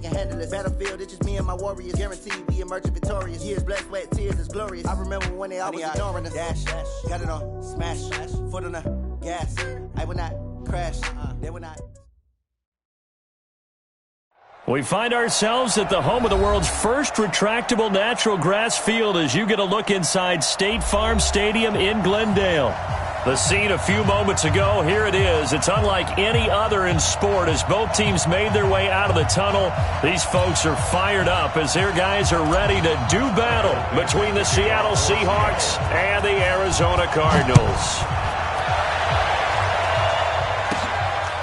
can handle this. Battlefield, it's just me and my warriors. Guaranteed we emerge victorious. Years, blood, sweat, tears, is glorious. I remember when they always ignoring us. Dash, got it on, smash, foot on the gas. I will not crash, they will not. We find ourselves at the home of the world's first retractable natural grass field as you get a look inside State Farm Stadium in Glendale. The scene a few moments ago, here it is. It's unlike any other in sport as both teams made their way out of the tunnel. These folks are fired up as their guys are ready to do battle between the Seattle Seahawks and the Arizona Cardinals.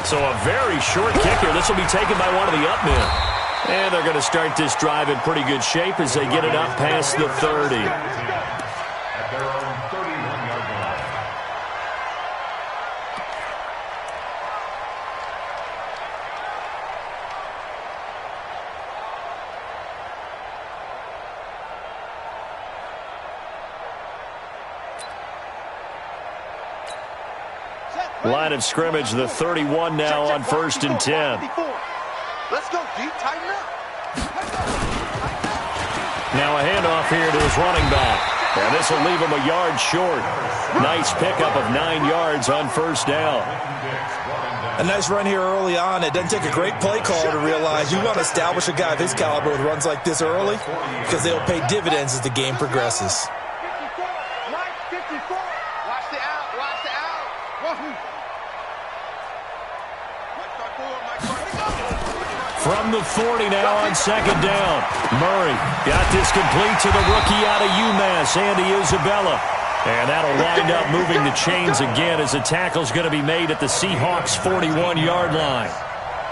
So a very short kicker. This will be taken by one of the up men. And they're going to start this drive in pretty good shape as they get it up past the 30. Line of scrimmage, the 31 now on 1st and 10. Let's go, deep, tighten up. Now a handoff here to his running back. And this will leave him a yard short. Nice pickup of 9 yards on 1st down. A nice run here early on. It doesn't take a great play call to realize you want to establish a guy of his caliber with runs like this early because they'll pay dividends as the game progresses. From the 40 now on 2nd down. Murray got this complete to the rookie out of UMass, Andy Isabella. And that'll wind up moving the chains again as the tackle's going to be made at the Seahawks' 41-yard line.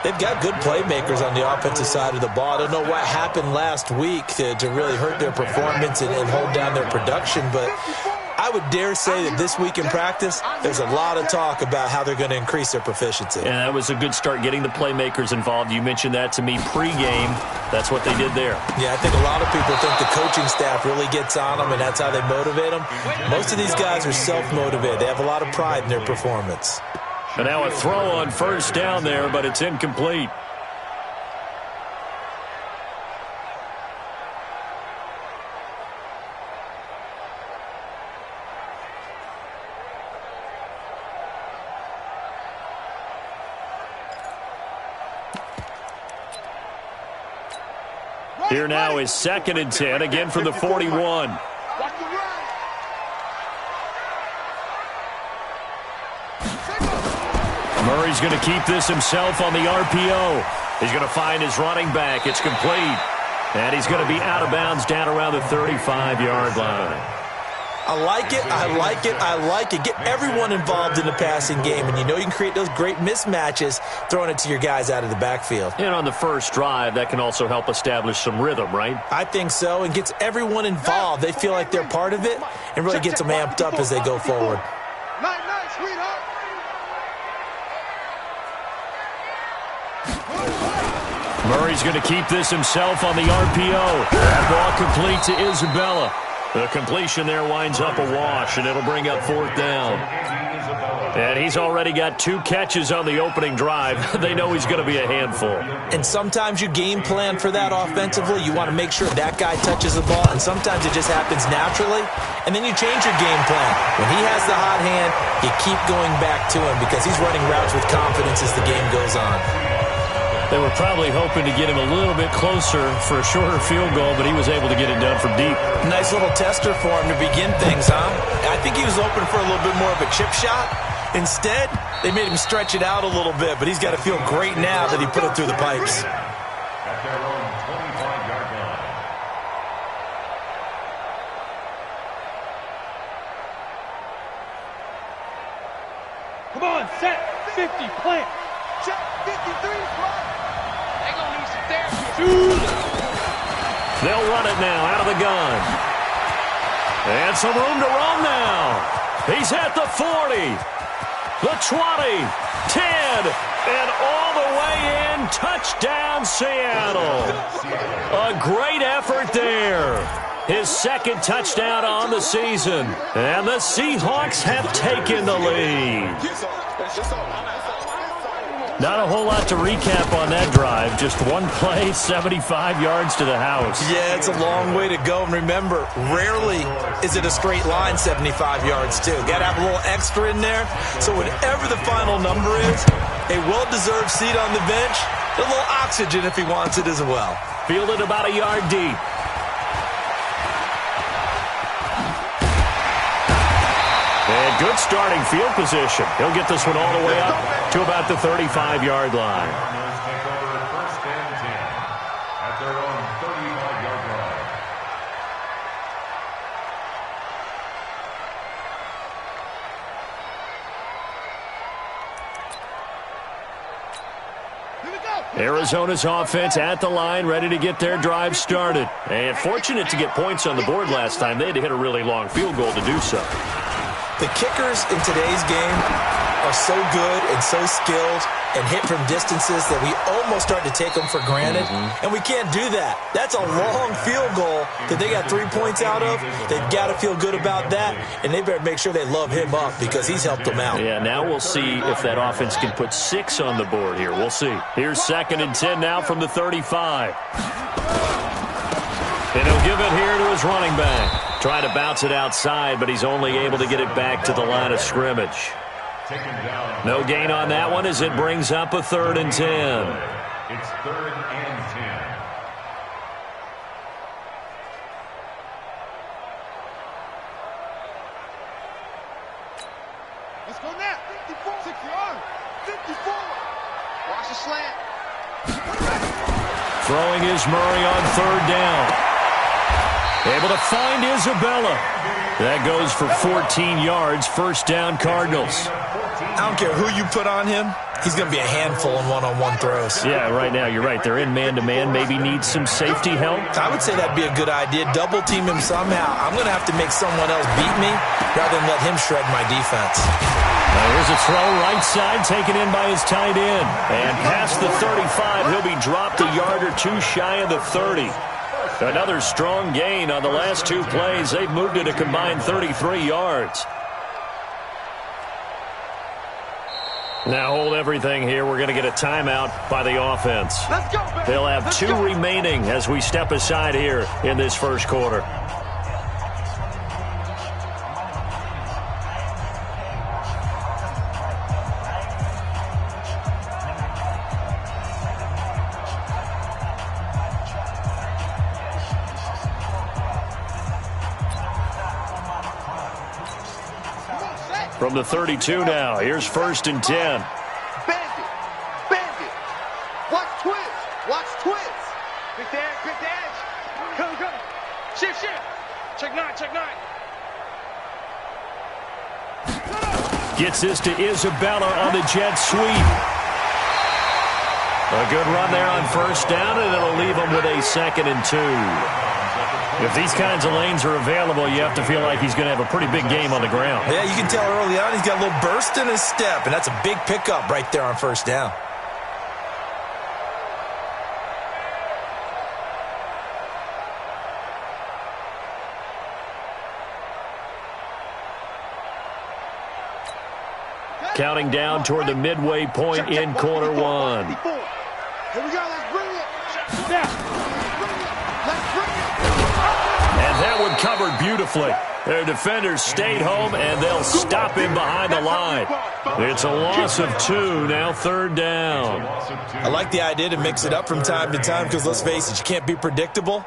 They've got good playmakers on the offensive side of the ball. I don't know what happened last week to really hurt their performance and hold down their production, but I would dare say that this week in practice, there's a lot of talk about how they're going to increase their proficiency. And that was a good start getting the playmakers involved. You mentioned that to me pregame. That's what they did there. Yeah, I think a lot of people think the coaching staff really gets on them, and that's how they motivate them. Most of these guys are self-motivated. They have a lot of pride in their performance. And now a throw on 1st down there, but it's incomplete. Here now is 2nd and 10, again from the 41. Murray's going to keep this himself on the RPO. He's going to find his running back. It's complete. And he's going to be out of bounds down around the 35-yard line. I like it, I like it, I like it. Get everyone involved in the passing game, and you know you can create those great mismatches throwing it to your guys out of the backfield. And on the first drive, that can also help establish some rhythm, right? I think so, and gets everyone involved. They feel like they're part of it and really gets them amped up as they go forward. Murray's going to keep this himself on the RPO. That ball complete to Isabella. The completion there winds up a wash, and it'll bring up 4th down. And he's already got 2 catches on the opening drive. They know he's going to be a handful. And sometimes you game plan for that offensively. You want to make sure that guy touches the ball, and sometimes it just happens naturally. And then you change your game plan. When he has the hot hand, you keep going back to him because he's running routes with confidence as the game goes on. They were probably hoping to get him a little bit closer for a shorter field goal, but he was able to get it done from deep. Nice little tester for him to begin things, huh? I think he was open for a little bit more of a chip shot. Instead, they made him stretch it out a little bit, but he's got to feel great now that he put it through the pipes. Come on, set, 50, plant. Check, 53, they gonna need some therapy. They'll run it now out of the gun. And some room to run now. He's at the 40, the 20, 10, and all the way in. Touchdown, Seattle. A great effort there. His 2nd touchdown on the season. And the Seahawks have taken the lead. Not a whole lot to recap on that drive. Just one play, 75 yards to the house. Yeah, it's a long way to go. And remember, rarely is it a straight line 75 yards, too. Got to have a little extra in there. So whatever the final number is, a well-deserved seat on the bench, a little oxygen if he wants it as well. Fielded about a yard deep. And good starting field position. He'll get this one all the way up to about the 35-yard line. Take over first and 10 at their own 35-yard line. Arizona's offense at the line, ready to get their drive started. And fortunate to get points on the board last time. They had to hit a really long field goal to do so. The kickers in today's game are so good and so skilled and hit from distances that we almost start to take them for granted. And we can't do that. That's a long field goal that they got 3 points out of. They've got to feel good about that, and they better make sure they love him up because he's helped them out. Yeah, now we'll see if that offense can put 6 on the board here. We'll see. Here's 2nd and 10 now from the 35. And he'll give it here to his running back. Trying to bounce it outside, but he's only able to get it back to the line of scrimmage. No gain on that one as it brings up a 3rd and 10. It's 3rd and 10. Let's go now. 54. 6 yards. 54. Watch the slant. Throwing is Murray on 3rd down. Able to find Isabella. That goes for 14 yards. 1st down, Cardinals. I don't care who you put on him. He's going to be a handful in one-on-one throws. Yeah, right now, you're right. They're in man-to-man. Maybe needs some safety help. I would say that'd be a good idea. Double team him somehow. I'm going to have to make someone else beat me rather than let him shred my defense. Here's a throw right side taken in by his tight end. And past the 35, he'll be dropped a yard or two shy of the 30. Another strong gain on the last 2 plays. They've moved it a combined 33 yards. Now hold everything here. We're going to get a timeout by the offense. Let's go, baby. They'll have 2 remaining as we step aside here in this first quarter. From the 32 now, here's 1st and 10. Bandit. Bandit. Watch twist. Watch twist. Quick dash. Quick dash. Come, come. Shift, shift. Check 9. Check 9. Gets this to Isabella on the jet sweep. A good run there on 1st down, and it'll leave them with a 2nd and 2. If these kinds of lanes are available, you have to feel like he's going to have a pretty big game on the ground. Yeah, you can tell early on he's got a little burst in his step, and that's a big pickup right there on 1st down. Counting down toward the midway point in quarter 1. Here we go. Let's bring it. Let's bring it. And that one covered beautifully. Their defenders stayed home, and they'll stop him behind the line. It's a loss of 2, now 3rd down. I like the idea to mix it up from time to time because, let's face it, you can't be predictable.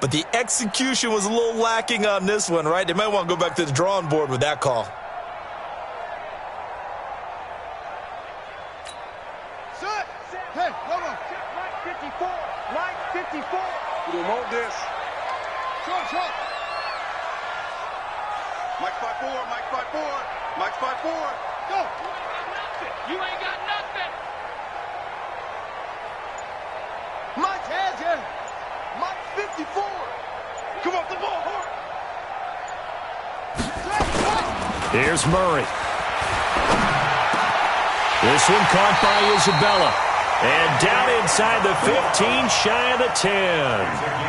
But the execution was a little lacking on this one, right? They might want to go back to the drawing board with that call. Hey, hold on. Line 54. Line 54. We don't want this. Short. Mike 5-4. Mike 5-4. Mike 5-4. Go. You ain't got nothing. Mike has you. Mike 54. Come off the ball, Hort. Here's Murray. This one caught by Isabella. And down inside the 15, shy of the 10.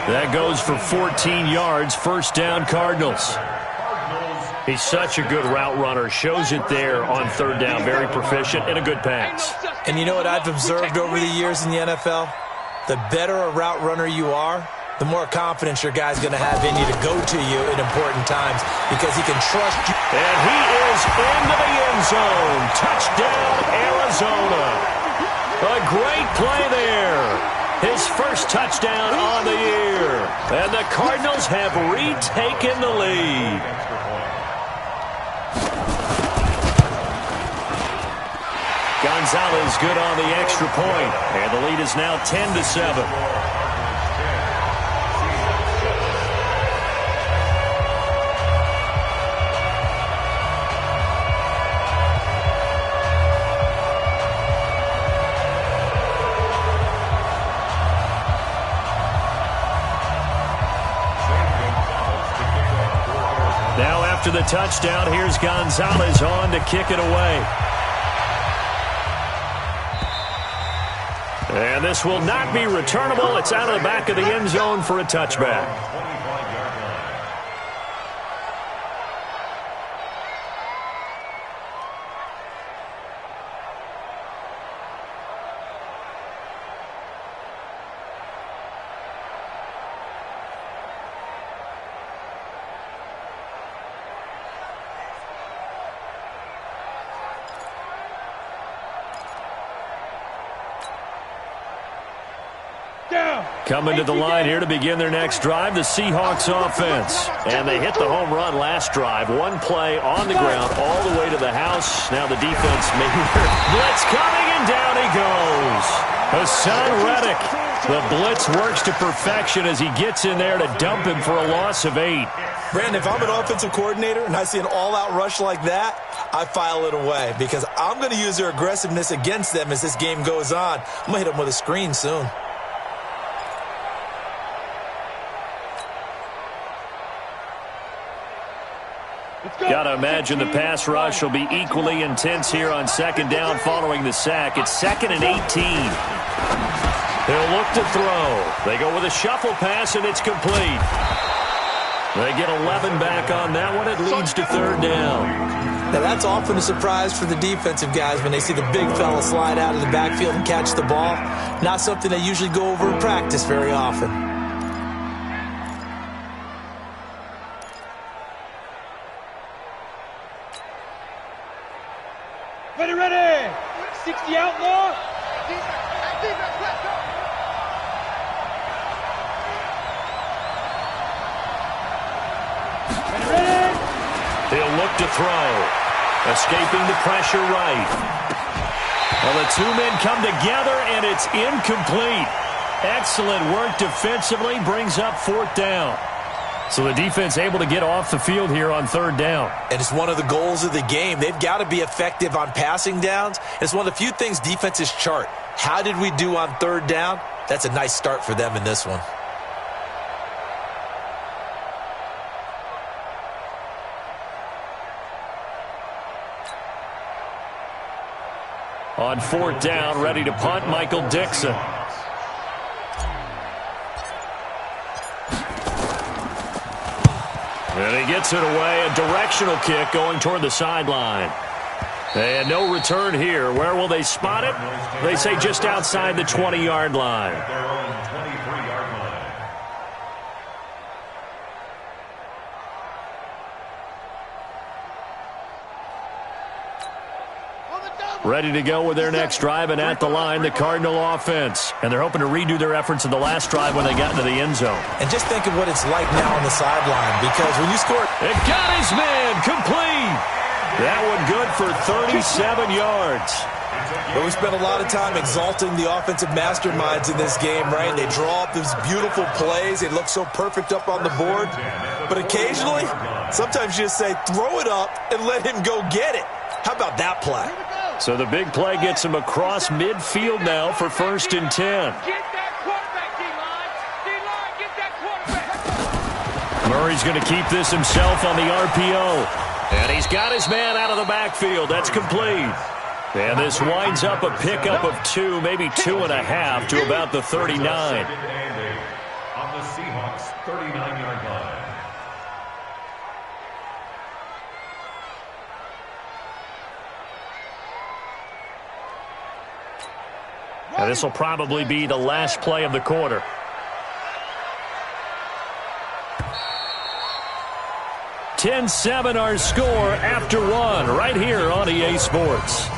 That goes for 14 yards. 1st down, Cardinals. He's such a good route runner. Shows it there on third down. Very proficient and a good pass. And you know what I've observed over the years in the NFL? The better a route runner you are, the more confidence your guy's going to have in you to go to you in important times because he can trust you. And he is into the end zone. Touchdown, Arizona. A great play there. His first touchdown on the year. And the Cardinals have retaken the lead. Gonzalez good on the extra point. And the lead is now 10-7. Now after the touchdown, here's Gonzalez on to kick it away. And this will not be returnable. It's out of the back of the end zone for a touchback. Coming to the line here to begin their next drive, the Seahawks offense. And they hit the home run last drive. One play on the ground all the way to the house. Now the defense maybe blitz coming, and down he goes. Hassan Reddick. The blitz works to perfection as he gets in there to dump him for a loss of 8. Brandon, if I'm an offensive coordinator and I see an all-out rush like that, I file it away because I'm going to use their aggressiveness against them as this game goes on. I'm going to hit them with a screen soon. Got to imagine the pass rush will be equally intense here on second down following the sack. It's 2nd and 18. They'll look to throw. They go with a shuffle pass, and it's complete. They get 11 back on that one. It leads to third down. Now, that's often a surprise for the defensive guys when they see the big fella slide out of the backfield and catch the ball. Not something they usually go over in practice very often. Ready. 60 outlaw. Ready. He'll look to throw. Escaping the pressure right. Well, the two men come together, and it's incomplete. Excellent work defensively. Brings up fourth down. So the defense able to get off the field here on third down. And it's one of the goals of the game. They've got to be effective on passing downs. It's one of the few things defenses chart. How did we do on third down? That's a nice start for them in this one. On fourth down, ready to punt, Michael Dixon. And he gets it away, a directional kick going toward the sideline. And no return here. Where will they spot it? They say just outside the 20-yard line. Their own 23-yard line. Ready to go with their next drive, and at the line, the Cardinal offense. And they're hoping to redo their efforts in the last drive when they got into the end zone. And just think of what it's like now on the sideline, because when you score... It got his man complete. That one good for 37 yards. But we spent a lot of time exalting the offensive masterminds in this game, right? They draw up these beautiful plays. They look so perfect up on the board. But occasionally, sometimes you just say, throw it up and let him go get it. How about that play? So the big play gets him across midfield now for 1st and 10. Get that quarterback, D-line. D-line, get that quarterback. Murray's going to keep this himself on the RPO. And he's got his man out of the backfield. That's complete. And this winds up a pickup of 2, maybe 2.5 to about the 39. On the Seahawks 39-yard line. And this will probably be the last play of the quarter. "10-7 our score after one right here on EA Sports.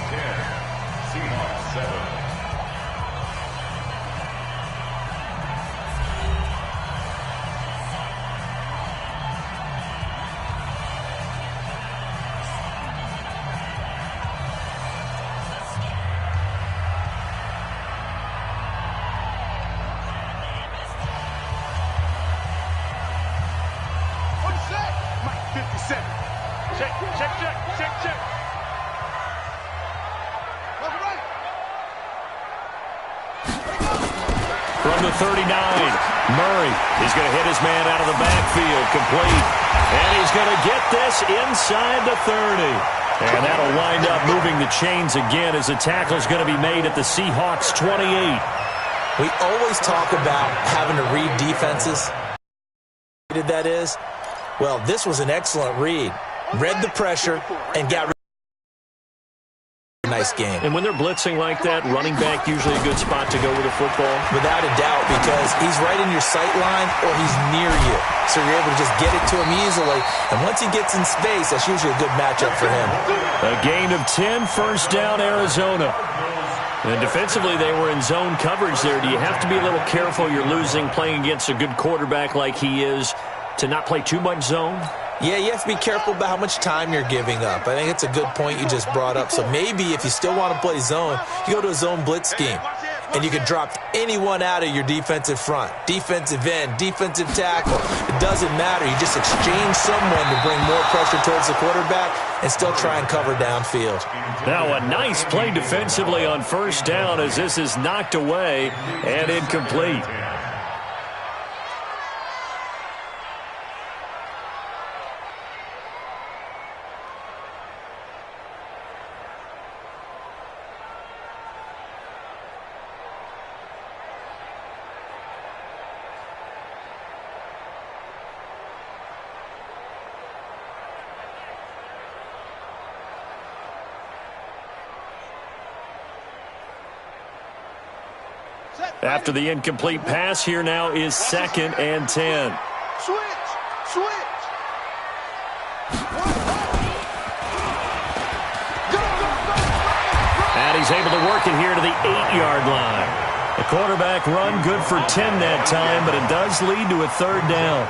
From the 39, Murray is going to hit his man out of the backfield, complete. And he's going to get this inside the 30. And that'll wind up moving the chains again as the tackle's going to be made at the Seahawks 28. We always talk about having to read defenses. That is, well, this was an excellent read. Read the pressure and got rid. Nice game. And when they're blitzing like that, running back usually a good spot to go with a football? Without a doubt, because he's right in your sight line or he's near you. So you're able to just get it to him easily. And once he gets in space, that's usually a good matchup for him. A gain of 10, first down, Arizona. And defensively, they were in zone coverage there. Do you have to be a little careful? You're losing playing against a good quarterback like he is to not play too much zone? Yeah, you have to be careful about how much time you're giving up. I think it's a good point you just brought up. So maybe if you still want to play zone, you go to a zone blitz scheme. And you can drop anyone out of your defensive front. Defensive end, defensive tackle. It doesn't matter. You just exchange someone to bring more pressure towards the quarterback and still try and cover downfield. Now a nice play defensively on first down as this is knocked away and incomplete. After the incomplete pass, here now is 2nd and 10. Switch. And he's able to work it here to the 8-yard line. The quarterback run good for 10 that time, but it does lead to a third down.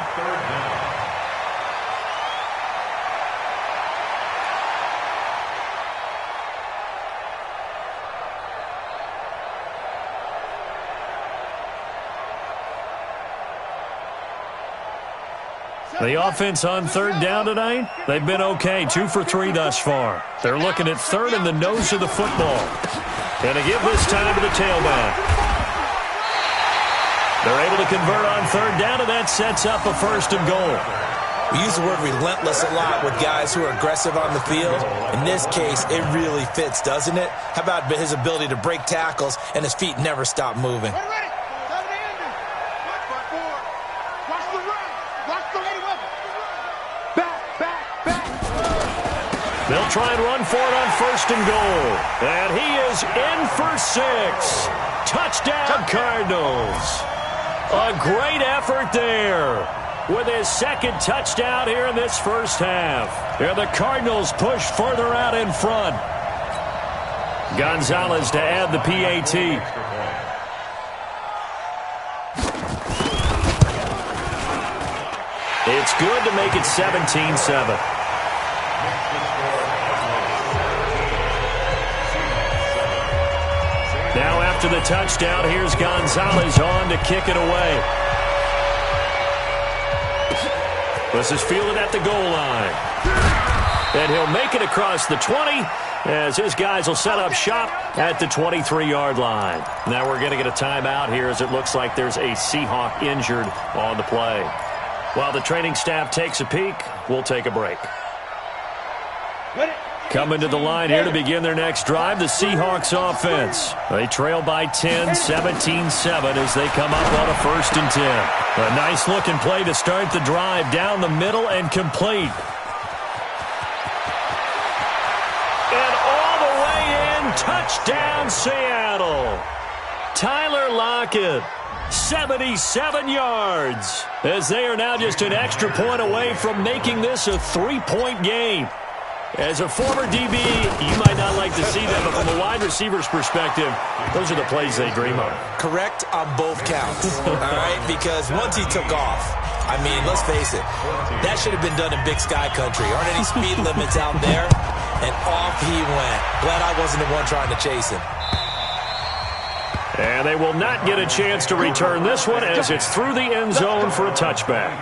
The offense on third down tonight, they've been okay, 2 for 3 thus far. They're looking at third in the nose of the football. And to give this time to the tailback. They're able to convert on third down, and that sets up a 1st and goal. We use the word relentless a lot with guys who are aggressive on the field. In this case, it really fits, doesn't it? How about his ability to break tackles and his feet never stop moving? They'll try and run for it on 1st and goal. And he is in for 6. Touchdown, Cardinals. A great effort there with his 2nd touchdown here in this first half. And the Cardinals push further out in front. Gonzalez to add the PAT. It's good to make it 17-7. Now after the touchdown, here's Gonzalez on to kick it away. This is fielded at the goal line. And he'll make it across the 20 as his guys will set up shop at the 23-yard line. Now we're going to get a timeout here as it looks like there's a Seahawk injured on the play. While the training staff takes a peek, we'll take a break. Coming to the line here to begin their next drive, the Seahawks offense. They trail by 10, 17-7 as they come up on a 1st and 10. A nice-looking play to start the drive down the middle and complete. And all the way in, touchdown Seattle. Tyler Lockett, 77 yards, as they are now just an extra point away from making this a 3-point game. As a former DB, you might not like to see that, but from a wide receiver's perspective, those are the plays they dream of. Correct on both counts, all right? Because once he took off, I mean, let's face it, that should have been done in Big Sky country. Aren't any speed limits out there? And off he went. Glad I wasn't the one trying to chase him. And they will not get a chance to return this one as it's through the end zone for a touchback.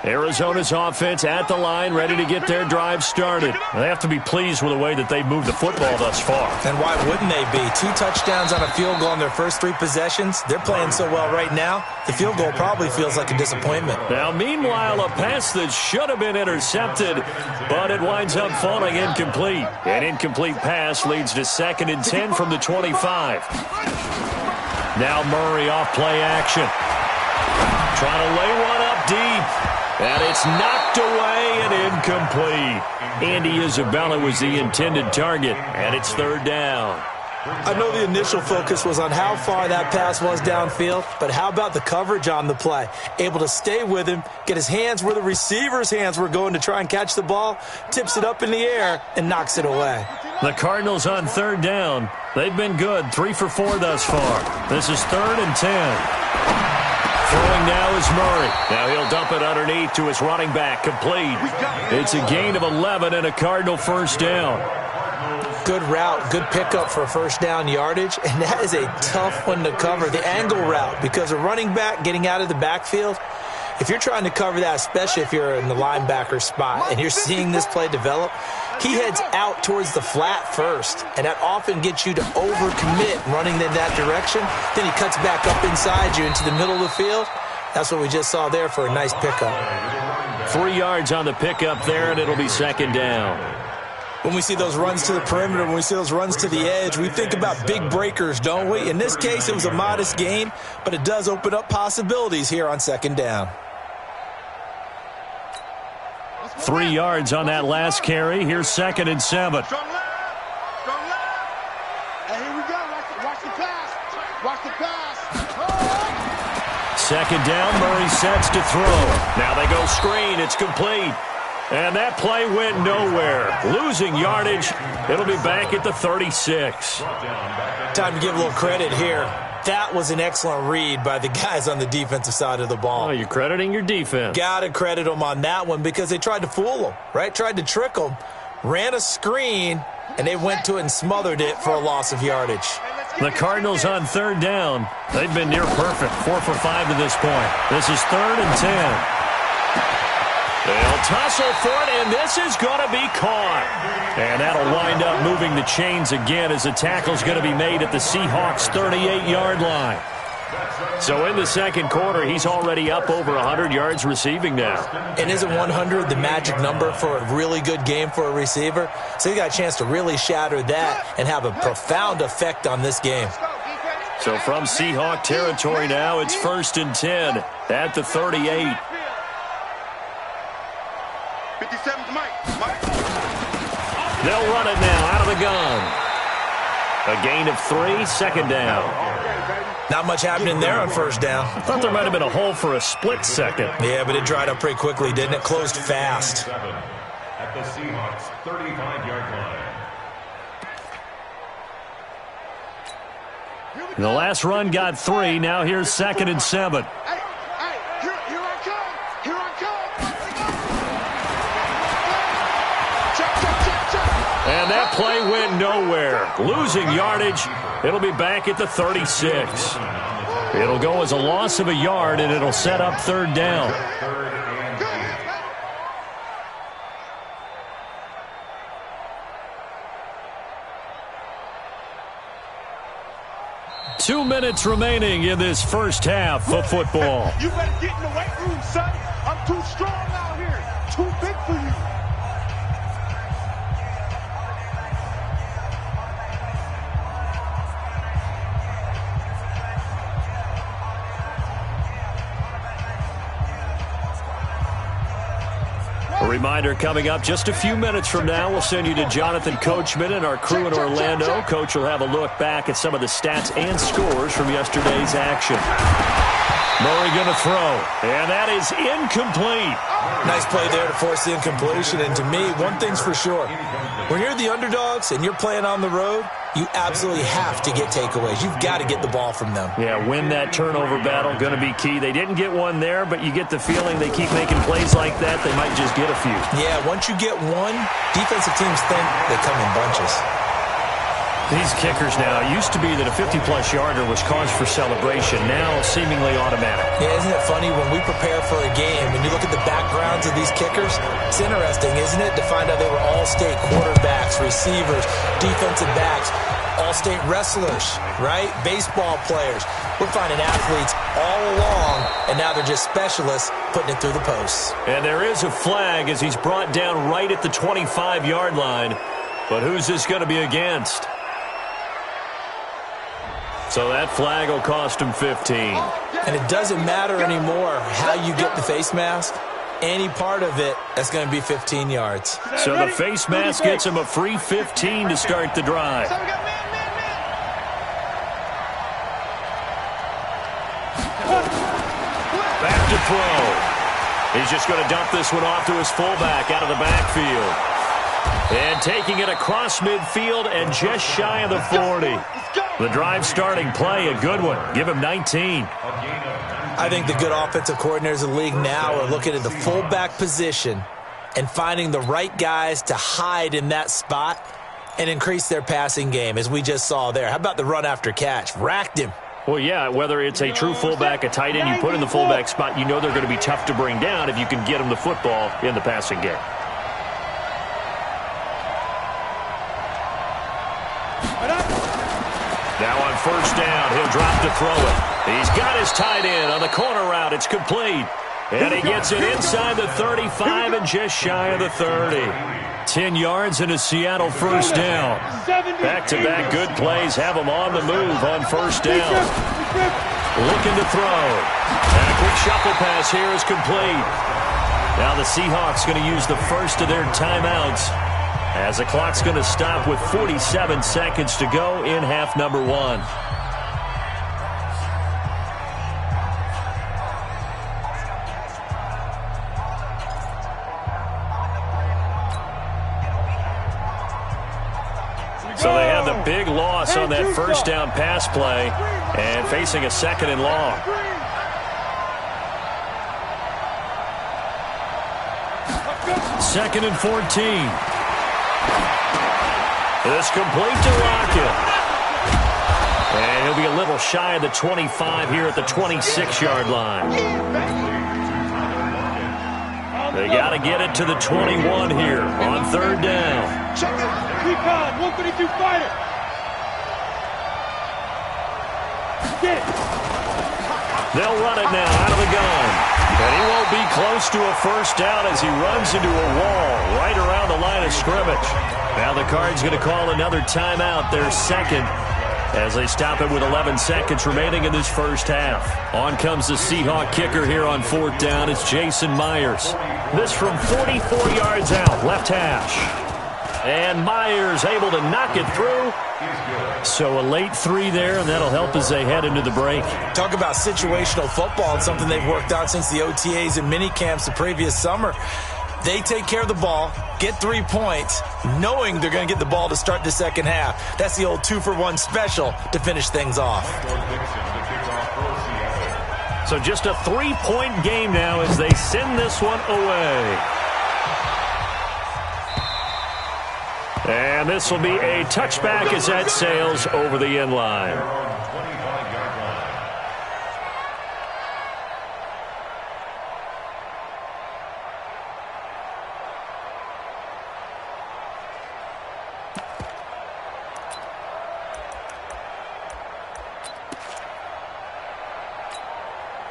Arizona's offense at the line, ready to get their drive started. They have to be pleased with the way that they've moved the football thus far. And why wouldn't they be? 2 touchdowns on a field goal in their first 3 possessions. They're playing so well right now, the field goal probably feels like a disappointment. Now, meanwhile, a pass that should have been intercepted, but it winds up falling incomplete. An incomplete pass leads to 2nd and 10 from the 25. Now Murray off play action. Trying to lay one up deep. And it's knocked away and incomplete. Andy Isabella was the intended target, and it's 3rd down. I know the initial focus was on how far that pass was downfield, but how about the coverage on the play? Able to stay with him, get his hands where the receiver's hands were going to try and catch the ball, tips it up in the air, and knocks it away. The Cardinals on 3rd down. They've been good, 3 for 4 thus far. This is 3rd and 10. Throwing now is Murray. Now he'll dump it underneath to his running back. Complete. It's a gain of 11 and a Cardinal first down. Good route, good pickup for first down yardage, and that is a tough one to cover. The angle route, because a running back getting out of the backfield, if you're trying to cover that, especially if you're in the linebacker spot and you're seeing this play develop, he heads out towards the flat first, and that often gets you to overcommit running in that direction. Then he cuts back up inside you into the middle of the field. That's what we just saw there for a nice pickup. 3 yards on the pickup there, and it'll be 2nd down. When we see those runs to the perimeter, when we see those runs to the edge, we think about big breakers, don't we? In this case, it was a modest gain, but it does open up possibilities here on 2nd down. 3 yards on that last carry. Here's 2nd and 7. Strong left. Strong left. And here we go. Watch the pass. Watch the pass. Oh. 2nd down. Murray sets to throw. Now they go screen. It's complete. And that play went nowhere. Losing yardage. It'll be back at the 36. Time to give a little credit here. That was an excellent read by the guys on the defensive side of the ball. Oh, you're crediting your defense. Got to credit them on that one because they tried to fool them, right? Tried to trick them, ran a screen, and they went to it and smothered it for a loss of yardage. The Cardinals on 3rd down. They've been near perfect, 4 for 5 to this point. This is 3rd and 10. They'll tussle for it, and this is going to be caught. And that'll wind up moving the chains again as the tackle's going to be made at the Seahawks' 38-yard line. So in the 2nd quarter, he's already up over 100 yards receiving now. And isn't 100 the magic number for a really good game for a receiver? So he got a chance to really shatter that and have a profound effect on this game. So from Seahawk territory now, it's 1st and 10 at the 38. 57's Mike. They'll run it now out of the gun. A gain of 3, 2nd down. Not much happening there on 1st down. I thought there might have been a hole for a split second. Yeah, but it dried up pretty quickly, didn't it? Closed fast. At the Seahawks' 35-yard line. The last run got 3. Now here's 2nd and 7. Hey, here I come. Here I come. And that play went nowhere. Losing yardage. It'll be back at the 36. It'll go as a loss of a yard, and it'll set up 3rd down. Two minutes remaining in this first half of football. You better get in the weight room, son. I'm too strong out here. Too big for you. A reminder coming up just a few minutes from now, we'll send you to Jonathan Coachman and our crew in Orlando. Coach will have a look back at some of the stats and scores from yesterday's action. Murray going to throw, and that is incomplete. Nice play there to force the incompletion. And to me, one thing's for sure. When you're the underdogs and you're playing on the road, you absolutely have to get takeaways. You've got to get the ball from them. Yeah, win that turnover battle, going to be key. They didn't get one there, but you get the feeling they keep making plays like that, they might just get a few. Yeah, once you get one, defensive teams think they come in bunches. These kickers now, it used to be that a 50-plus yarder was cause for celebration. Now, seemingly automatic. Yeah, isn't it funny when we prepare for a game, when you look at the backgrounds of these kickers, it's interesting, isn't it, to find out they were all-state quarterbacks, receivers, defensive backs, all-state wrestlers, right? Baseball players. We're finding athletes all along, and now they're just specialists putting it through the posts. And there is a flag as he's brought down right at the 25-yard line. But who's this going to be against? So that flag will cost him 15. And it doesn't matter anymore how you get the face mask. Any part of it, that's going to be 15 yards. So the face mask gets him a free 15 to start the drive. Back to throw. He's just going to dump this one off to his fullback out of the backfield. And taking it across midfield and just shy of the 40. The drive starting play, a good one. Give him 19. I think the good offensive coordinators in the league now are looking at the fullback position and finding the right guys to hide in that spot and increase their passing game, as we just saw there. How about the run after catch? Racked him. Well, yeah, whether it's a true fullback, a tight end you put in the fullback spot, you know they're going to be tough to bring down if you can get them the football in the passing game. Now on first down, he'll drop to throw it. He's got his tight end on the corner route. It's complete. And he gets it inside the 35 and just shy of the 30. 10 yards and a Seattle first down. Back-to-back good plays have him on the move on first down. Looking to throw. And a quick shuffle pass here is complete. Now the Seahawks going to use the first of their timeouts, as the clock's going to stop with 47 seconds to go in half number one. So they have the big loss on that first down pass play and facing a second and long. Second and 14. It's complete to Rocket. And he'll be a little shy of the 25 here at the 26-yard line. They got to get it to the 21 here on third down. Recon, 132 fighter. Get it. They'll run it now out of the gun. And he won't be close to a first down as he runs into a wall right around the line of scrimmage. Now the Cards going to call another timeout, their second, as they stop it with 11 seconds remaining in this first half. On comes the Seahawk kicker here on fourth down. It's Jason Myers. This from 44 yards out, left hash. And Myers able to knock it through. So a late three there, and that'll help as they head into the break. Talk about situational football. It's something they've worked out since the OTAs and mini camps the previous summer. They take care of the ball, get 3 points, knowing they're going to get the ball to start the second half. That's the old 2-for-1 special to finish things off. So just a 3-point game now as they send this one away. And this will be a touchback as that sails over the end line.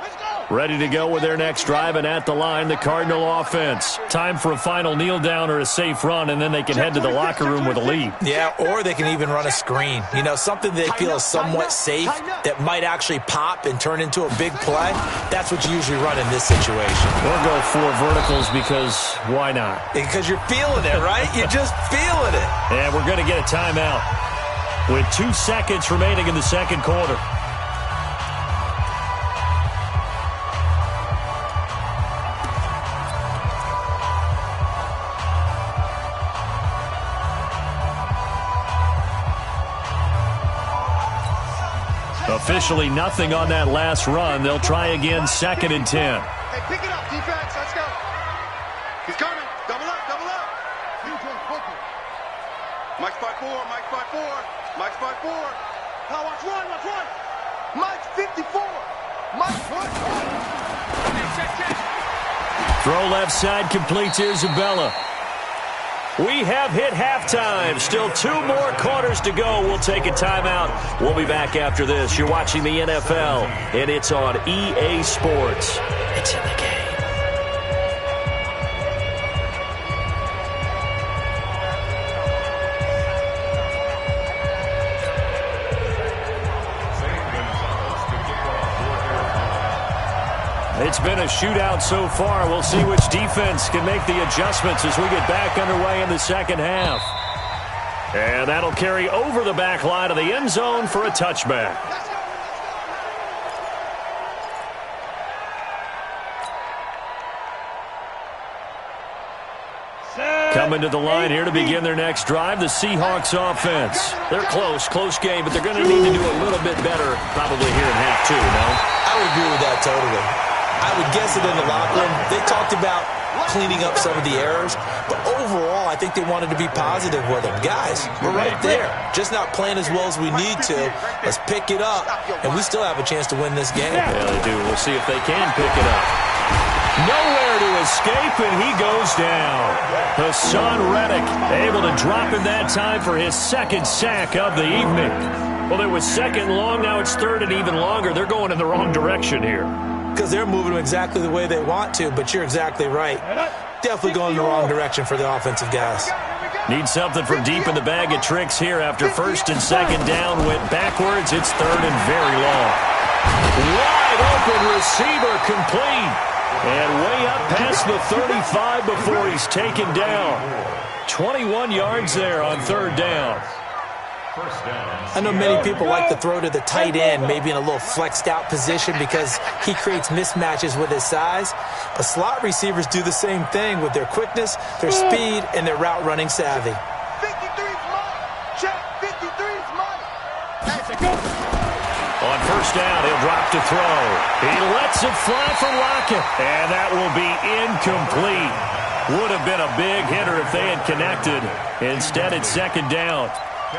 Let's go. Ready to go with their next drive, and at the line, the Cardinal offense. Time for a final kneel down or a safe run, and then they can head to the locker room with a lead. Yeah, or they can even run a screen. You know, something they feel is somewhat safe that might actually pop and turn into a big play. That's what you usually run in this situation. Or go 4 verticals because why not? Because you're feeling it, right? You're just feeling it. And we're going to get a timeout with 2 seconds remaining in the second quarter. Officially nothing on that last run. They'll try again, 2nd and 10. Hey, pick it up, defense. Let's go. He's coming. Double up, double up. Mike's 5'4", Mike's 5'4", Mike's 5'4". Now watch one, watch one. Mike's 54. Mike's 1. Throw left side completes Isabella. We have hit halftime. Still 2 more quarters to go. We'll take a timeout. We'll be back after this. You're watching the NFL, and it's on EA Sports. It's in the game. It's been a shootout so far. We'll see which defense can make the adjustments as we get back underway in the second half. And that'll carry over the back line of the end zone for a touchback. Coming to the line here to begin their next drive, the Seahawks offense. They're close game, but they're going to need to do a little bit better probably here in half 2, no? I would agree with that totally. I would guess it in the locker room. They talked about cleaning up some of the errors, but overall, I think they wanted to be positive with them. Guys, we're right there. Just not playing as well as we need to. Let's pick it up, and we still have a chance to win this game. Yeah, they do. We'll see if they can pick it up. Nowhere to escape, and he goes down. Hassan Reddick able to drop in that time for his 2nd sack of the evening. Well, it was 2nd long. Now it's 3rd and even longer. They're going in the wrong direction here. Because they're moving exactly the way they want to, but you're exactly right. Definitely going in the wrong direction for the offensive guys. Need something from deep in the bag of tricks here after 1st and 2nd down. Went backwards. It's 3rd and very long. Wide open receiver complete. And way up past the 35 before he's taken down. 21 yards there on 3rd down. I know many people like to throw to the tight end, maybe in a little flexed out position because he creates mismatches with his size. But slot receivers do the same thing with their quickness, their speed, and their route running savvy. 53's mine. Check, 53's mine. On 1st down, he'll drop to throw. He lets it fly for Lockett, and that will be incomplete. Would have been a big hitter if they had connected. Instead, it's 2nd down.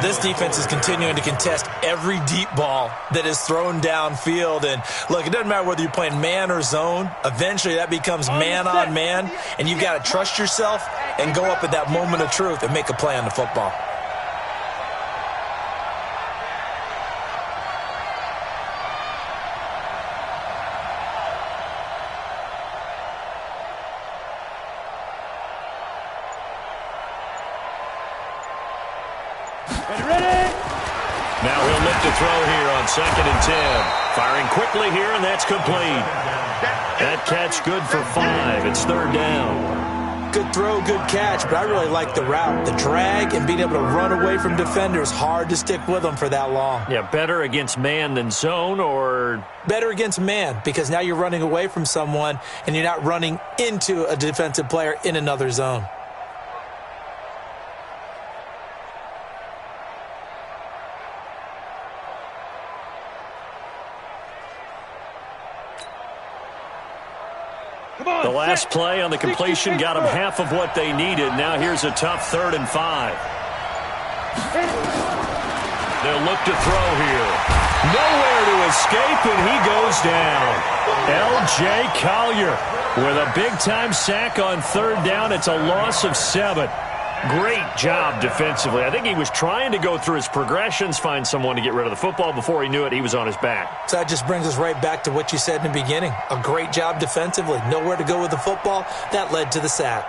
This defense is continuing to contest every deep ball that is thrown downfield. And, look, it doesn't matter whether you're playing man or zone. Eventually, that becomes man on man, and you've got to trust yourself and go up at that moment of truth and make a play on the football. Now he'll look to throw here on 2nd and 10. Firing quickly here, and that's complete. That catch good for 5. It's 3rd down. Good throw, good catch, but I really like the route. The drag and being able to run away from defenders, hard to stick with them for that long. Yeah, better against man than zone, or? Better against man, because now you're running away from someone and you're not running into a defensive player in another zone. The last play on the completion got them half of what they needed. Now here's a tough 3rd and 5. They'll look to throw here. Nowhere to escape, and he goes down. L.J. Collier with a big-time sack on 3rd down. It's a loss of 7. Great job defensively. I think he was trying to go through his progressions, find someone to get rid of the football. Before he knew it, he was on his back. So that just brings us right back to what you said in the beginning. A great job defensively. Nowhere to go with the football. That led to the sack.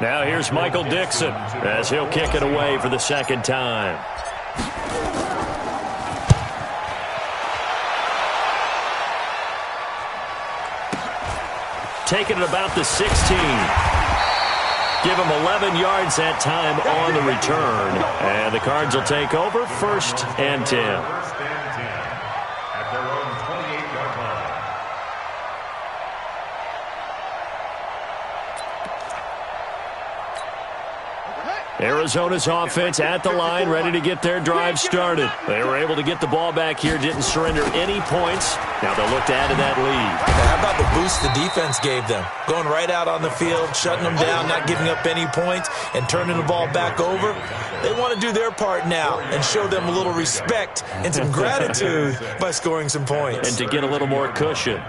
Now here's Michael Dixon as he'll kick it away for the second time. Taking it about the 16. Give him 11 yards that time on the return. And the Cards will take over 1st and 10. 1st and 10 at their own 28-yard line. Arizona's offense at the line, ready to get their drive started. They were able to get the ball back here, didn't surrender any points. Now they'll look to add to that lead. How about the boost the defense gave them? Going right out on the field, shutting them down, not giving up any points, and turning the ball back over. They want to do their part now and show them a little respect and some gratitude by scoring some points. And to get a little more cushion.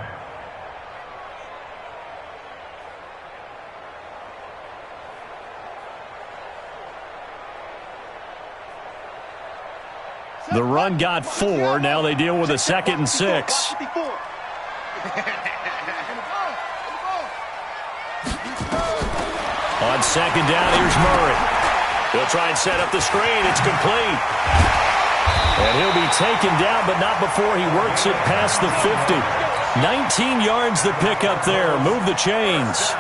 The run got 4. Now they deal with a 2nd and 6. On 2nd down, here's Murray. He'll try and set up the screen. It's complete. And he'll be taken down, but not before he works it past the 50. 19 yards to pick up there. Move the chains.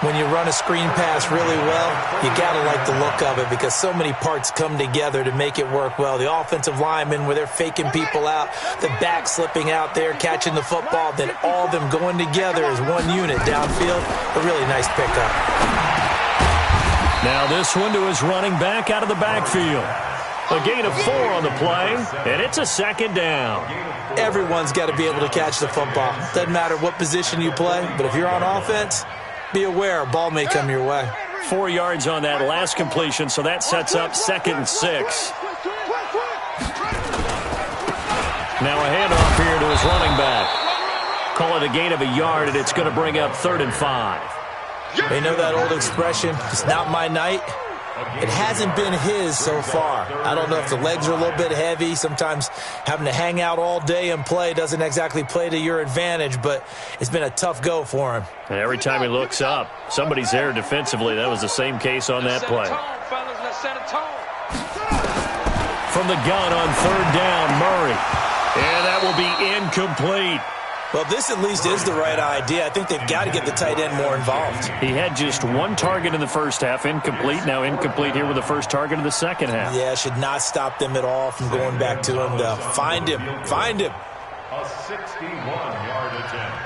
When you run a screen pass really well, you got to like the look of it because so many parts come together to make it work well. The offensive linemen, where they're faking people out, the back slipping out there, catching the football, then all of them going together as one unit downfield. A really nice pickup. Now this one to his running back out of the backfield. A gain of 4 on the play, and it's a 2nd down. Everyone's got to be able to catch the football. Doesn't matter what position you play, but if you're on offense, be aware, a ball may come your way. 4 yards on that last completion, so that sets up 2nd and 6. Now a handoff here to his running back. Call it a gain of a yard, and it's going to bring up 3rd and 5. They know that old expression, it's not my night. It hasn't been his so far. I don't know if the legs are a little bit heavy. Sometimes having to hang out all day and play doesn't exactly play to your advantage, but it's been a tough go for him. And every time he looks up, somebody's there defensively. That was the same case on that play. From the gun on 3rd down, Murray. And that will be incomplete. Well, this at least is the right idea. I think they've got to get the tight end more involved. He had just 1 target in the first half, incomplete. Now incomplete here with the first target of the second half. Yeah, should not stop them at all from going back to him, though. Find him. Find him. A 61-yard attempt.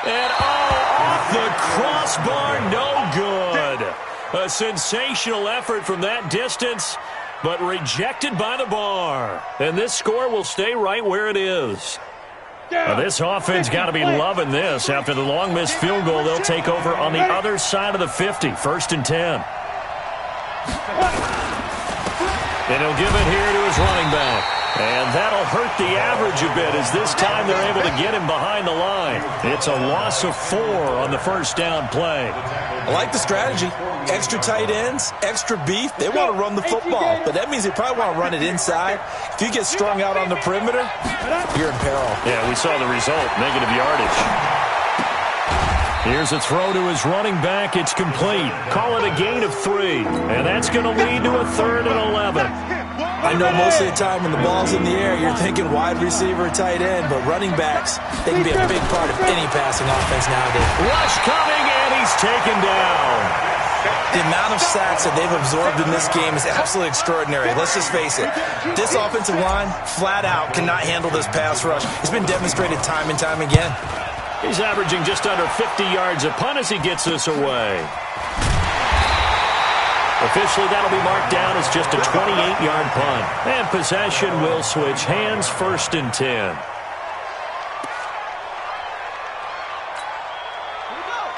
And off the crossbar, no good. A sensational effort from that distance, but rejected by the bar. And this score will stay right where it is. This offense got to be loving this. After the long missed field goal, they'll take over on the other side of the 50, 1st and 10. And he'll give it here to his running back. And that'll hurt the average a bit as this time they're able to get him behind the line. It's a loss of 4 on the first down play. I like the strategy. Extra tight ends, extra beef. They want to run the football, but that means they probably want to run it inside. If you get strung out on the perimeter, you're in peril. Yeah, we saw the result, negative yardage. Here's a throw to his running back. It's complete. Call it a gain of 3, and that's going to lead to a 3rd and 11. I know most of the time when the ball's in the air, you're thinking wide receiver, tight end, but running backs, they can be a big part of any passing offense nowadays. Rush coming, and he's taken down. The amount of sacks that they've absorbed in this game is absolutely extraordinary. Let's just face it. This offensive line, flat out, cannot handle this pass rush. It's been demonstrated time and time again. He's averaging just under 50 yards a punt as he gets this away. Officially, that'll be marked down as just a 28-yard punt. And possession will switch hands, 1st and 10.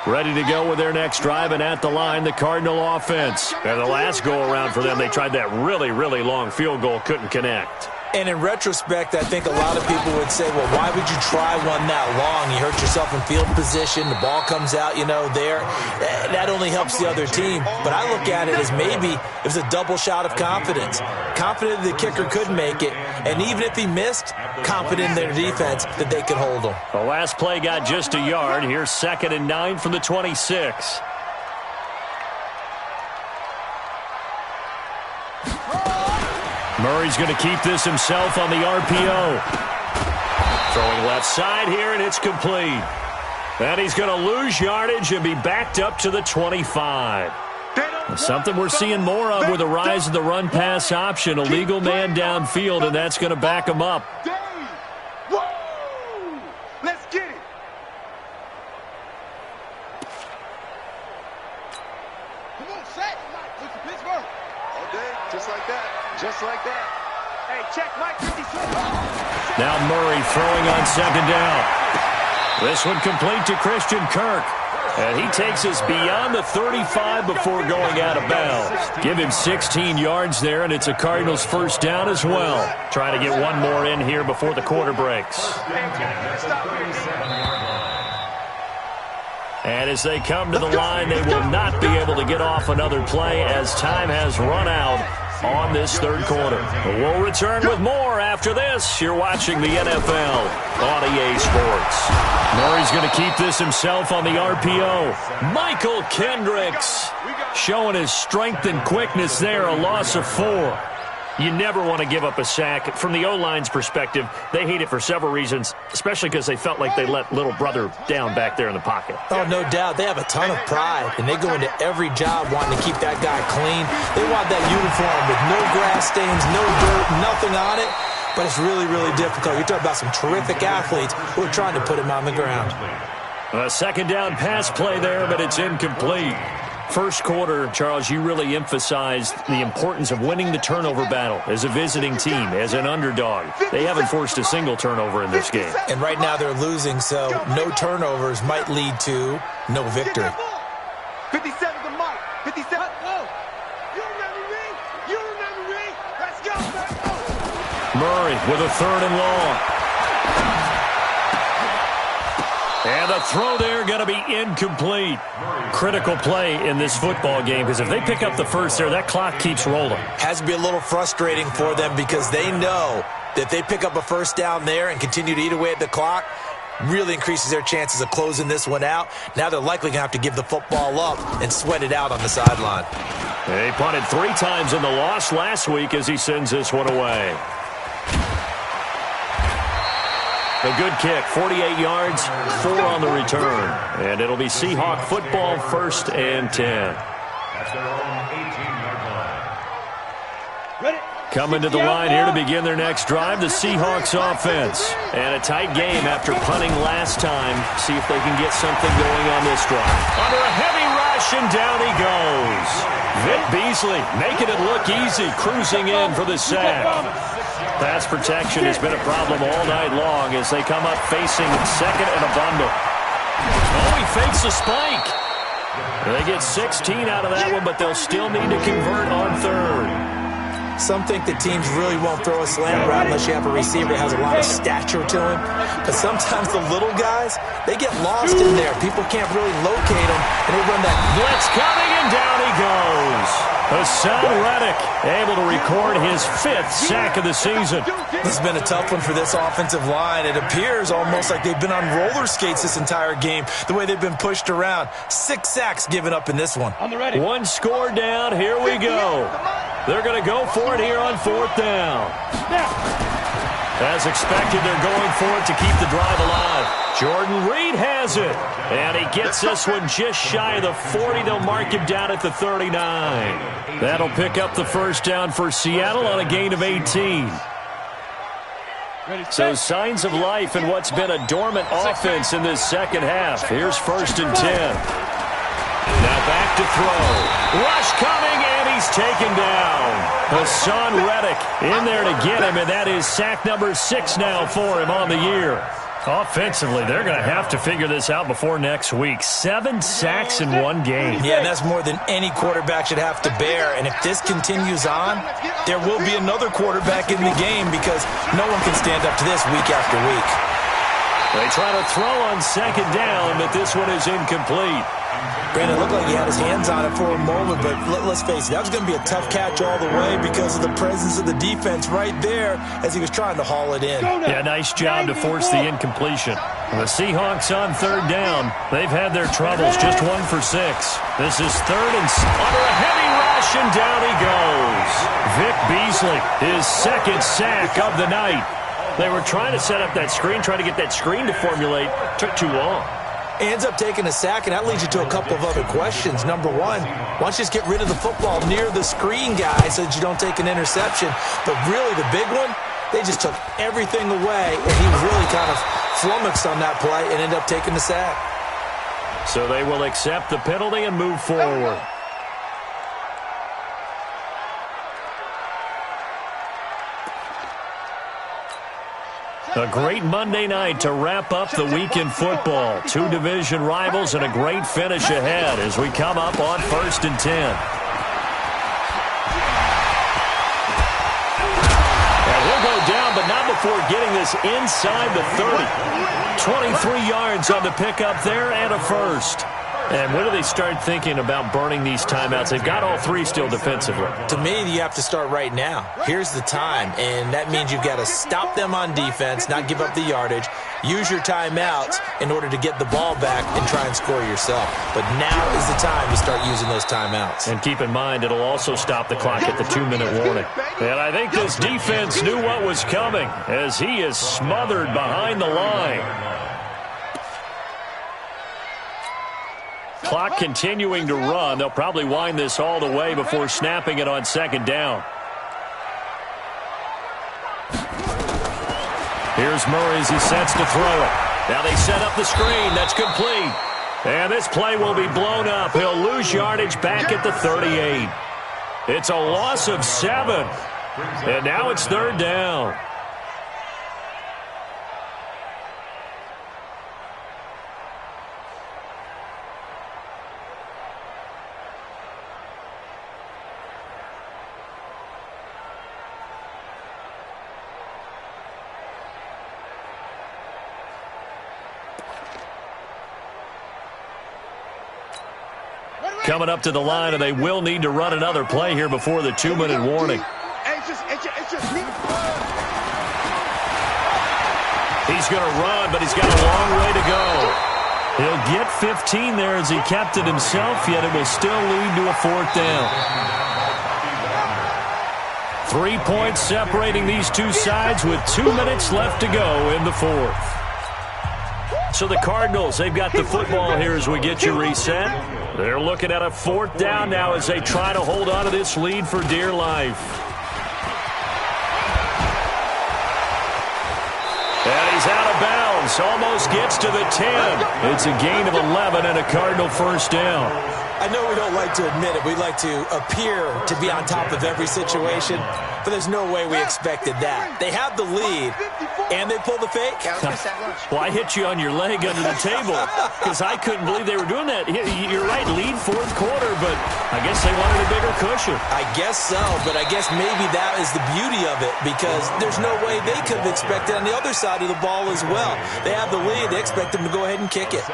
ready to go with their next drive, and at the line, the Cardinal offense. And the last go-around for them, they tried that really, really long field goal, couldn't connect. And in retrospect, I think a lot of people would say, well, why would you try one that long? You hurt yourself in field position. The ball comes out, there. That only helps the other team. But I look at it as maybe it was a double shot of confidence. Confident the kicker could make it. And even if he missed, confident in their defense that they could hold him. The last play got just a yard. Here's 2nd and 9 from the 26. Murray's going to keep this himself on the RPO. Throwing left side here, and it's complete. And he's going to lose yardage and be backed up to the 25. Something we're seeing more of with the rise of the run-pass option. A legal man downfield, and that's going to back him up. Let's get it. Come on, sack. Look at Pittsburgh. All day, just like that. Just like that. Hey, check Mike 56. Now Murray throwing on 2nd down. This one complete to Christian Kirk. And he takes us beyond the 35 before going out of bounds. Give him 16 yards there, and it's a Cardinals first down as well. Trying to get one more in here before the quarter breaks. And as they come to the line, they will not be able to get off another play as time has run out on this third quarter. We'll return with more after this. You're watching the NFL on EA Sports. Murray's going to keep this himself on the RPO. Michael Kendricks showing his strength and quickness there, a loss of 4. You never want to give up a sack. From the O-line's perspective, they hate it for several reasons, especially because they felt like they let little brother down back there in the pocket. Oh, no doubt. They have a ton of pride, and they go into every job wanting to keep that guy clean. They want that uniform with no grass stains, no dirt, nothing on it, but it's really, really difficult. You're talking about some terrific athletes who are trying to put him on the ground. A 2nd down pass play there, but it's incomplete. First quarter, Charles, you really emphasized the importance of winning the turnover battle as a visiting team, as an underdog. They haven't forced a single turnover in this game. And right now they're losing, so no turnovers might lead to no victory. 57 to Mike. 57. Oh. You remember me? You remember me? Let's go, man. Murray with a 3rd and long. And the throw there going to be incomplete. Critical play in this football game, because if they pick up the first there, that clock keeps rolling. Has to be a little frustrating for them because they know that they pick up a first down there and continue to eat away at the clock, really increases their chances of closing this one out. Now they're likely going to have to give the football up and sweat it out on the sideline. He punted 3 times in the loss last week as he sends this one away. A good kick, 48 yards, 4 on the return. And it'll be Seahawk football, 1st and 10. That's their own 18-yard line. Ready? Coming to the line here to begin their next drive, the Seahawks offense. And a tight game after punting last time. See if they can get something going on this drive. Under a heavy rush, and down he goes. Vic Beasley making it look easy, cruising in for the sack. Pass protection has been a problem all night long as they come up facing 2nd and a bundle. Oh, he fakes a spike. They get 16 out of that one, but they'll still need to convert on 3rd. Some think that teams really won't throw a slant route unless you have a receiver that has a lot of stature to him. But sometimes the little guys, they get lost in there. People can't really locate them, and they run that blitz coming, and down he goes. Hassan Reddick able to record his 5th sack of the season. This has been a tough one for this offensive line. It appears almost like they've been on roller skates this entire game, the way they've been pushed around. 6 sacks given up in this one. One score down. Here we go. They're going to go for it here on 4th down. As expected, they're going for it to keep the drive alive. Jordan Reed has it. And he gets this one just shy of the 40. They'll mark him down at the 39. That'll pick up the first down for Seattle on a gain of 18. So signs of life in what's been a dormant offense in this second half. Here's 1st and 10. Now back to throw. Rush coming, and he's taken down. Hassan Reddick in there to get him, and that is sack number 6 now for him on the year. Offensively, they're going to have to figure this out before next week. 7 sacks in one game. Yeah, that's more than any quarterback should have to bear. And if this continues on, there will be another quarterback in the game because no one can stand up to this week after week. They try to throw on second down, but this one is incomplete. Brandon, it looked like he had his hands on it for a moment, but let's face it, that was going to be a tough catch all the way because of the presence of the defense right there as he was trying to haul it in. Yeah, nice job to force the incompletion. The Seahawks on third down. They've had their troubles, just 1 for 6. This is third and under a heavy rush, and down he goes. Vic Beasley, his second sack of the night. They were trying to set up that screen, trying to get that screen to formulate. Took too long. Ends up taking a sack, and that leads you to a couple of other questions. Number one, why don't you just get rid of the football near the screen guy so that you don't take an interception? But really, the big one, they just took everything away, and he was really kind of flummoxed on that play and ended up taking the sack. So they will accept the penalty and move forward. A great Monday night to wrap up the week in football. 2 division rivals and a great finish ahead as we come up on 1st and 10. And he'll go down, but not before getting this inside the 30. 23 yards on the pickup there and a first. And when do they start thinking about burning these timeouts? They've got all 3 still defensively. To me, you have to start right now. Here's the time, and that means you've got to stop them on defense, not give up the yardage, use your timeouts in order to get the ball back and try and score yourself. But now is the time to start using those timeouts. And keep in mind, it'll also stop the clock at the 2-minute warning. And I think this defense knew what was coming as he is smothered behind the line. Clock continuing to run. They'll probably wind this all the way before snapping it on second down. Here's Murray as he sets to throw it. Now they set up the screen. That's complete. And this play will be blown up. He'll lose yardage back at the 38. It's a loss of 7. And now it's third down. Coming up to the line, and they will need to run another play here before the 2-minute warning. He's going to run, but he's got a long way to go. He'll get 15 there as he kept it himself, yet it will still lead to a 4th down. 3 points separating these two sides with 2 minutes left to go in the 4th. So the Cardinals, they've got the football here as we get you reset. They're looking at a 4th down now as they try to hold on to this lead for dear life. And he's out of bounds. Almost gets to the 10. It's a gain of 11 and a Cardinal 1st down. I know we don't like to admit it. We like to appear to be on top of every situation, but there's no way we expected that. They have the lead, and they pull the fake. Well, I hit you on your leg under the table because I couldn't believe they were doing that. You're right, lead 4th quarter, but I guess they wanted a bigger cushion. I guess so, but I guess maybe that is the beauty of it because there's no way they could have expected on the other side of the ball as well. They have the lead. They expect them to go ahead and kick it.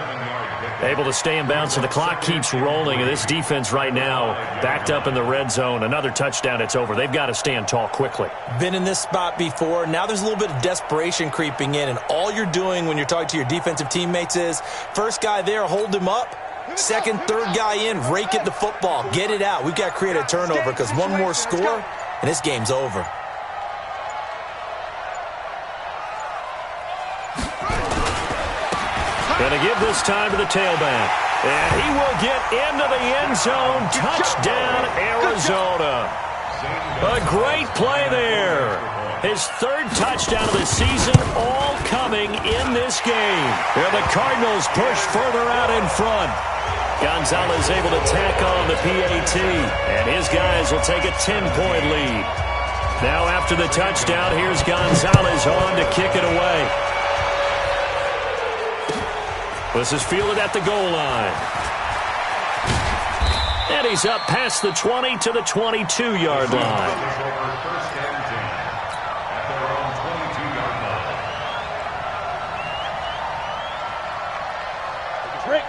Able to stay in bounds, so the clock keeps rolling, and this defense right now backed up in the red zone. Another touchdown, it's over. They've got to stand tall quickly. Been in this spot before. Now there's a little bit of desperation creeping in, and all you're doing when you're talking to your defensive teammates is first guy there, hold him up. Second, third guy in, rake it the football. Get it out. We've got to create a turnover because one more score, and this game's over. Going to give this time to the tailback. And he will get into the end zone. Touchdown, Arizona. A great play there. His 3rd touchdown of the season, all coming in this game. And the Cardinals push further out in front. Gonzalez able to tack on the PAT. And his guys will take a 10-point lead. Now after the touchdown, here's Gonzalez on to kick it away. This is fielded at the goal line. And he's up past the 20 to the 22-yard line.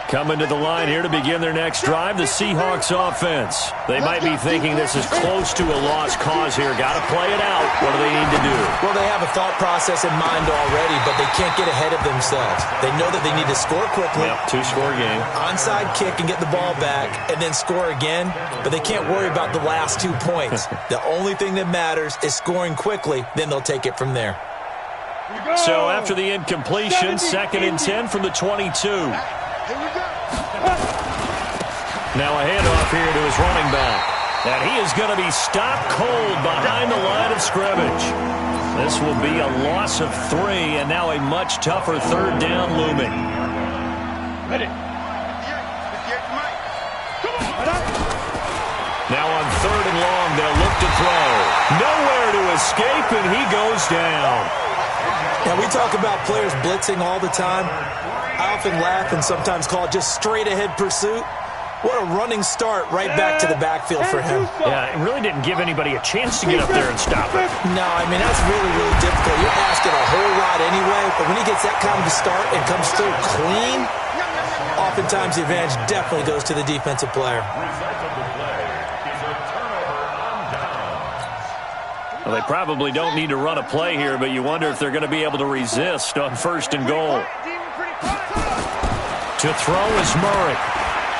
Coming to the line here to begin their next drive, the Seahawks offense. They might be thinking this is close to a lost cause here. Got to play it out. What do they need to do? Well, they have a thought process in mind already, but they can't get ahead of themselves. They know that they need to score quickly. Yep, two-score game. Onside kick and get the ball back and then score again, but they can't worry about the last 2 points. The only thing that matters is scoring quickly, then they'll take it from there. So after the incompletion, 2nd and 10 from the 22. Now a handoff here to his running back. And he is going to be stopped cold behind the line of scrimmage. This will be a loss of 3, and now a much tougher 3rd down looming. Ready. Now on 3rd and long, they'll look to throw. Nowhere to escape, and he goes down. Now, we talk about players blitzing all the time. I often laugh and sometimes call it just straight-ahead pursuit. What a running start right back to the backfield for him. Yeah, it really didn't give anybody a chance to get up there and stop it. No, I mean, that's really, really difficult. You're asking a whole lot anyway, but when he gets that kind of a start and comes through clean, oftentimes the advantage definitely goes to the defensive player. Well, they probably don't need to run a play here, but you wonder if they're going to be able to resist on 1st and goal. To throw is Murray.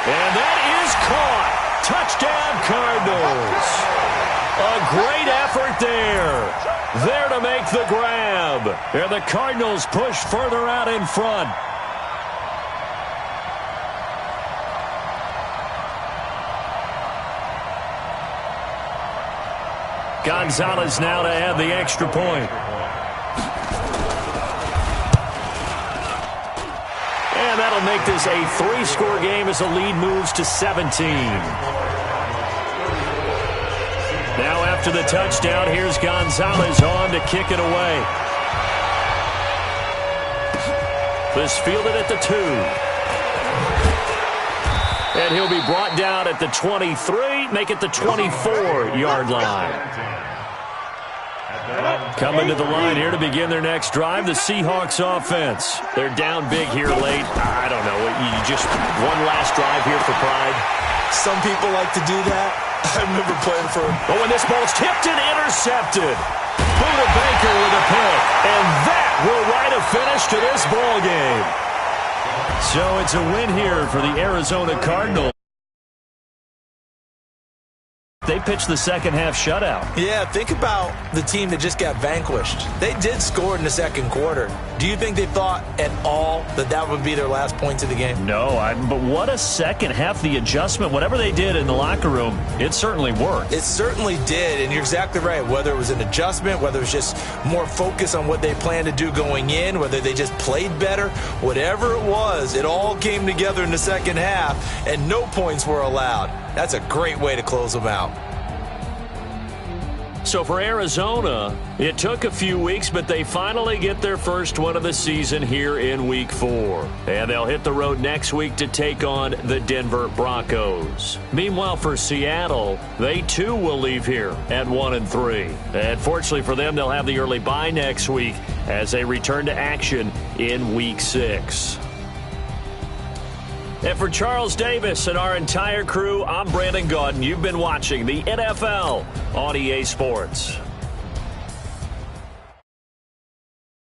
And that is caught. Touchdown, Cardinals. A great effort there. There to make the grab. And the Cardinals push further out in front. Gonzalez now to add the extra point. And that'll make this a 3-score game as the lead moves to 17. Now after the touchdown, here's Gonzalez on to kick it away. This fielded at the 2. And he'll be brought down at the 23, make it the 24-yard line. Coming to the line here to begin their next drive, the Seahawks offense. They're down big here late. I don't know. You just one last drive here for pride. Some people like to do that. I remember playing for... Oh, and this ball's tipped and intercepted. Buda Baker with a pick. And that will write a finish to this ball game. So it's a win here for the Arizona Cardinals. They pitched the second-half shutout. Yeah, think about the team that just got vanquished. They did score in the 2nd quarter. Do you think they thought at all that that would be their last points of the game? No, but what a second half. The adjustment, whatever they did in the locker room, it certainly worked. It certainly did, and you're exactly right. Whether it was an adjustment, whether it was just more focus on what they planned to do going in, whether they just played better, whatever it was, it all came together in the second half, and no points were allowed. That's a great way to close them out. So for Arizona, it took a few weeks, but they finally get their first one of the season here in Week 4. And they'll hit the road next week to take on the Denver Broncos. Meanwhile, for Seattle, they too will leave here at 1-3. And fortunately for them, they'll have the early bye next week as they return to action in Week 6. And for Charles Davis and our entire crew, I'm Brandon Gaudin. You've been watching the NFL on EA Sports.